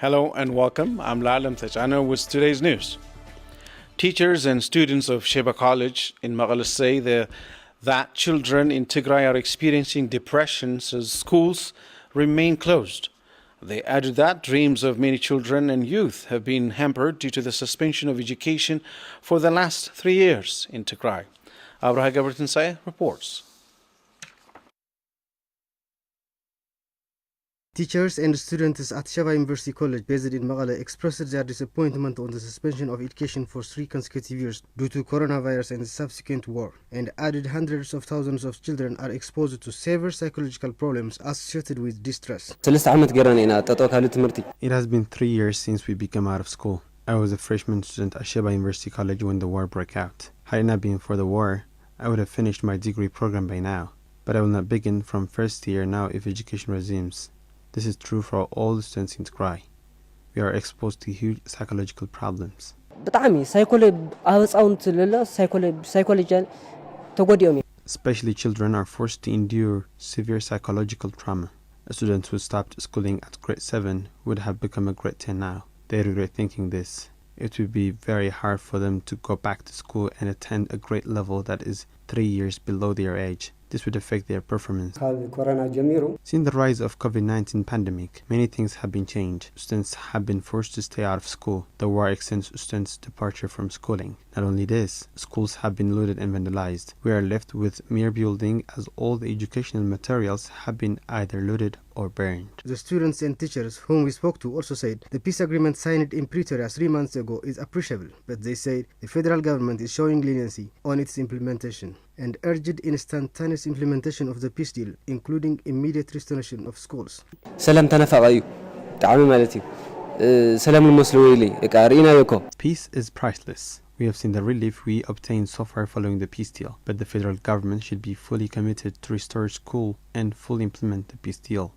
Hello and welcome. I'm Lalam Tajana with today's news. Teachers and students of Sheba College in Maghalis say that children in Tigray are experiencing depression as schools remain closed. They added that dreams of many children and youth have been hampered due to the suspension of education for the last 3 years in Tigray. Abraha Gabertinsay reports. Teachers and students at Sheba University College based in Maghala expressed their disappointment on the suspension of education for 3 consecutive years due to coronavirus and the subsequent war, and added hundreds of thousands of children are exposed to severe psychological problems associated with distress. It has been 3 years since we became out of school. I was a freshman student at Sheba University College when the war broke out. Had it not been for the war, I would have finished my degree program by now. But I will not begin from first year now if education resumes. This is true for all the students in Tigray. We are exposed to huge psychological problems. Especially children are forced to endure severe psychological trauma. A student who stopped schooling at grade 7 would have become a grade 10 now. They regret thinking this. It would be very hard for them to go back to school and attend a grade level that is 3 years below their age. This would affect their performance. Since the rise of COVID-19 pandemic, many things have been changed. Students have been forced to stay out of school. The war extends students' departure from schooling. Not only this, schools have been looted and vandalized. We are left with mere building as all the educational materials have been either looted or burned. The students and teachers whom we spoke to also said the peace agreement signed in Pretoria 3 months ago is appreciable, but they said the federal government is showing leniency on its implementation and urged instantaneous implementation of the peace deal, including immediate restoration of schools. Peace is priceless. We have seen the relief we obtained so far following the peace deal, but the federal government should be fully committed to restore school and fully implement the peace deal.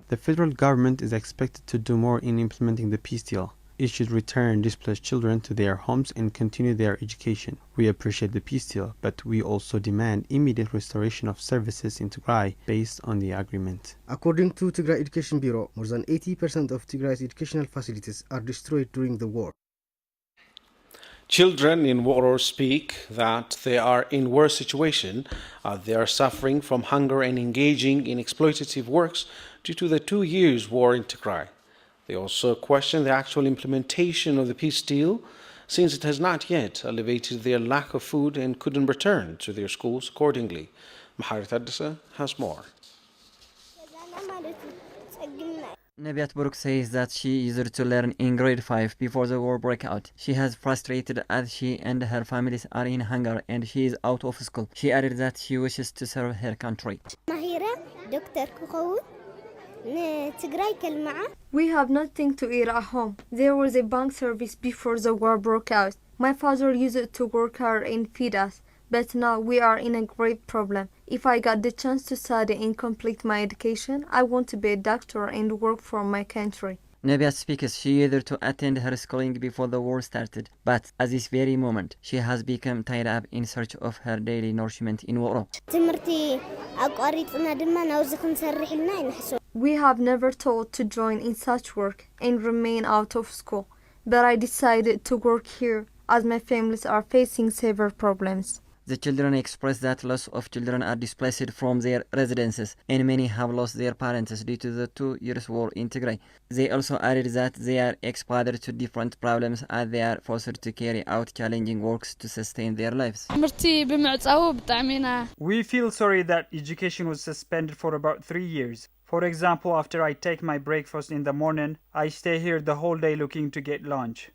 The federal government is expected to do more in implementing the peace deal. It should return displaced children to their homes and continue their education. We appreciate the peace deal, but we also demand immediate restoration of services in Tigray based on the agreement. According to Tigray Education Bureau, more than 80% of Tigray's educational facilities are destroyed during the war. Children in war speak that they are in worse situation. They are suffering from hunger and engaging in exploitative works due to the 2 years war in Tigray. They also question the actual implementation of the peace deal, since it has not yet alleviated their lack of food and couldn't return to their schools accordingly. Maharit Adisa has more. Nebiat Buruk says that she used to learn in grade 5 before the war broke out. She has frustrated as she and her families are in hunger and she is out of school. She added that she wishes to serve her country. We have nothing to eat at home. There was a bank service before the war broke out. My father used to work hard and feed us, but now we are in a grave problem. If I got the chance to study and complete my education, I want to be a doctor and work for my country. Nebiat speaks she used to attend her schooling before the war started, but at this very moment, she has become tied up in search of her daily nourishment in war. We have never thought to join in such work and remain out of school, but I decided to work here as my families are facing severe problems. The children express that lots of children are displaced from their residences and many have lost their parents due to the 2 years war in Tigray. They also added that they are exposed to different problems as they are forced to carry out challenging works to sustain their lives. We feel sorry that education was suspended for about 3 years. For example, after I take my breakfast in the morning, I stay here the whole day looking to get lunch.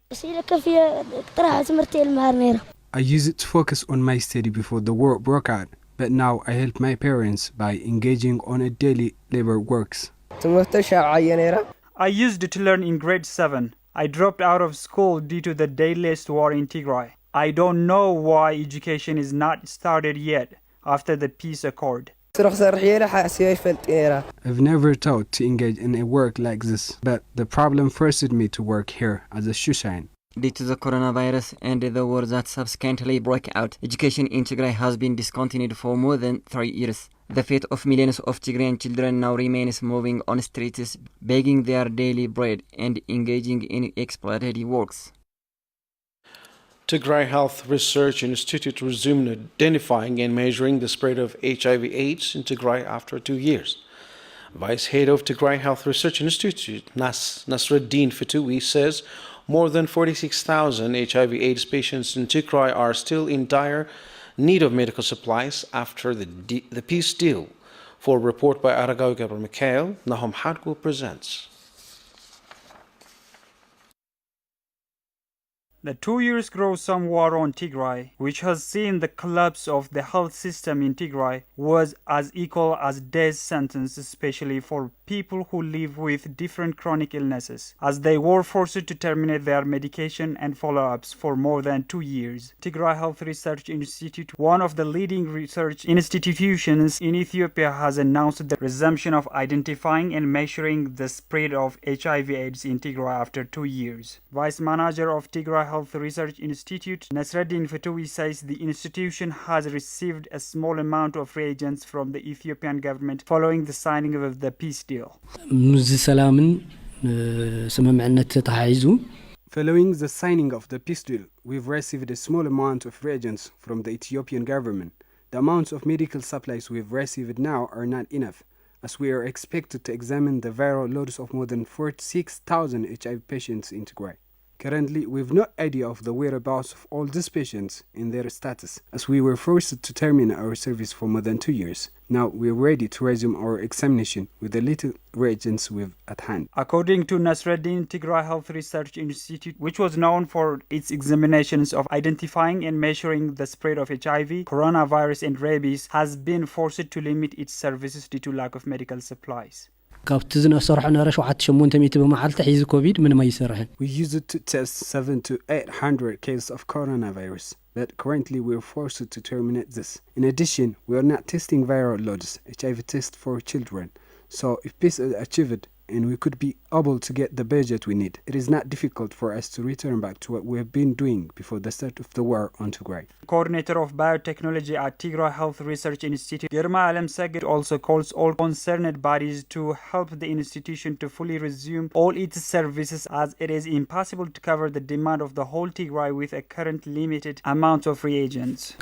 I used it to focus on my study before the war broke out, but now I help my parents by engaging on a daily labor works. I used it to learn in grade 7. I dropped out of school due to the deadliest war in Tigray. I don't know why education is not started yet after the peace accord. I've never thought to engage in a work like this, but the problem forced me to work here as a shoe shine. Due to the coronavirus and the war that subsequently broke out, education in Tigray has been discontinued for more than 3 years. The fate of millions of Tigrayan children now remains moving on streets, begging their daily bread and engaging in exploitative works. Tigray Health Research Institute resumed identifying and measuring the spread of HIV/AIDS in Tigray after 2 years. Vice head of Tigray Health Research Institute, Nasreddin Fatoui, says more than 46,000 HIV/AIDS patients in Tigray are still in dire need of medical supplies after the peace deal. For a report by Aragawi Gabriel Mikhail, Nahum Hadgul presents. The 2 years gruesome war on Tigray, which has seen the collapse of the health system in Tigray, was as equal as death sentence, especially for people who live with different chronic illnesses, as they were forced to terminate their medication and follow-ups for more than 2 years. Tigray Health Research Institute, one of the leading research institutions in Ethiopia, has announced the resumption of identifying and measuring the spread of HIV/AIDS in Tigray after 2 years. Vice Manager of Tigray Health Research Institute, Nasreddin Fatoui, says the institution has received a small amount of reagents from the Ethiopian government following the signing of the peace deal. Following the signing of the peace deal, we've received a small amount of reagents from the Ethiopian government. The amounts of medical supplies we've received now are not enough, as we are expected to examine the viral loads of more than 46,000 HIV patients in Tigray. Currently, we've no idea of the whereabouts of all these patients and their status, as we were forced to terminate our service for more than 2 years. Now we're ready to resume our examination with the little reagents we've at hand. According to Nasreddin, Tigray Health Research Institute, which was known for its examinations of identifying and measuring the spread of HIV, coronavirus, and rabies, has been forced to limit its services due to lack of medical supplies. We used it to test 700 to 800 cases of coronavirus, but currently we are forced to terminate this. In addition, we are not testing viral loads, HIV test for children. So if peace is achieved and we could be able to get the budget we need, it is not difficult for us to return back to what we have been doing before the start of the war on Tigray. Coordinator of Biotechnology at Tigray Health Research Institute, Girma Alam Saged, also calls all concerned bodies to help the institution to fully resume all its services, as it is impossible to cover the demand of the whole Tigray with a current limited amount of reagents.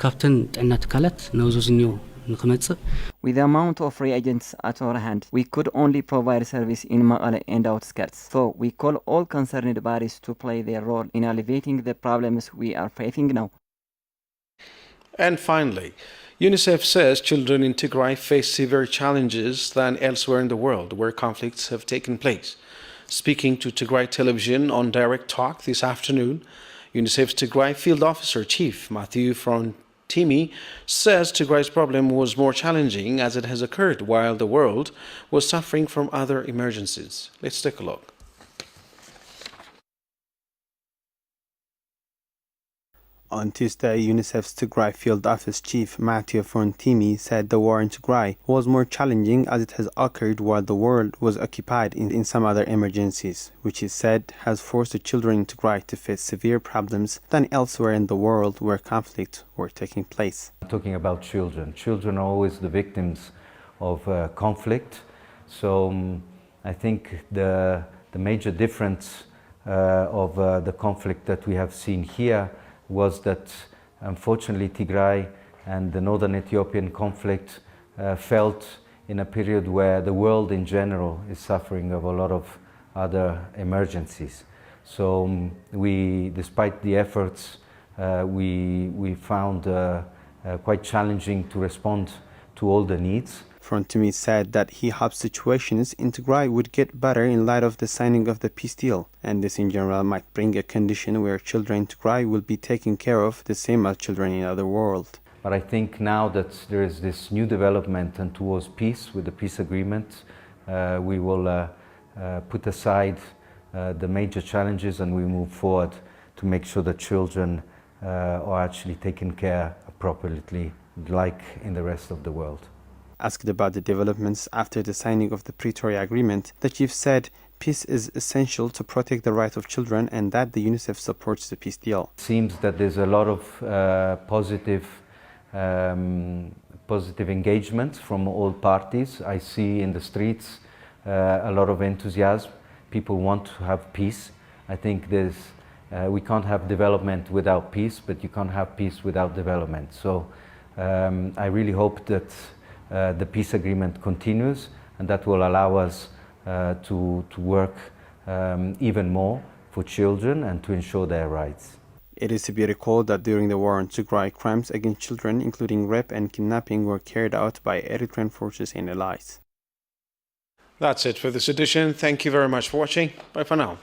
With the amount of reagents at our hand, we could only provide service in Maqale and outskirts. So we call all concerned bodies to play their role in alleviating the problems we are facing now. And finally, UNICEF says children in Tigray face severe challenges than elsewhere in the world where conflicts have taken place. Speaking to Tigray television on Direct Talk this afternoon, UNICEF's Tigray Field Officer Chief Matthew Timi says Tigray's problem was more challenging as it has occurred while the world was suffering from other emergencies. Let's take a look. On Tuesday, UNICEF's Tigray Field Office Chief Matthew Timi said the war in Tigray was more challenging as it has occurred while the world was occupied in some other emergencies, which he said has forced the children in Tigray to face severe problems than elsewhere in the world where conflict were taking place. Talking about children. Children are always the victims of conflict, so I think the major difference of the conflict that we have seen here was that unfortunately Tigray and the northern Ethiopian conflict felt in a period where the world in general is suffering of a lot of other emergencies. So despite the efforts, we found quite challenging to respond to all the needs. Timi said that he hopes situations in Tigray would get better in light of the signing of the peace deal, and this in general might bring a condition where children in Tigray will be taken care of the same as children in other world. But I think now that there is this new development and towards peace with the peace agreement, we will put aside the major challenges and we move forward to make sure that children are actually taken care of appropriately, like in the rest of the world. Asked about the developments after the signing of the Pretoria Agreement, the chief said peace is essential to protect the rights of children and that the UNICEF supports the peace deal. It seems that there's a lot of positive positive engagement from all parties. I see in the streets a lot of enthusiasm. People want to have peace. I think we can't have development without peace, but you can't have peace without development. So I really hope that the peace agreement continues, and that will allow us to work even more for children and to ensure their rights. It is to be recalled that during the war in Tigray, crimes against children, including rape and kidnapping, were carried out by Eritrean forces and allies. That's it for this edition. Thank you very much for watching. Bye for now.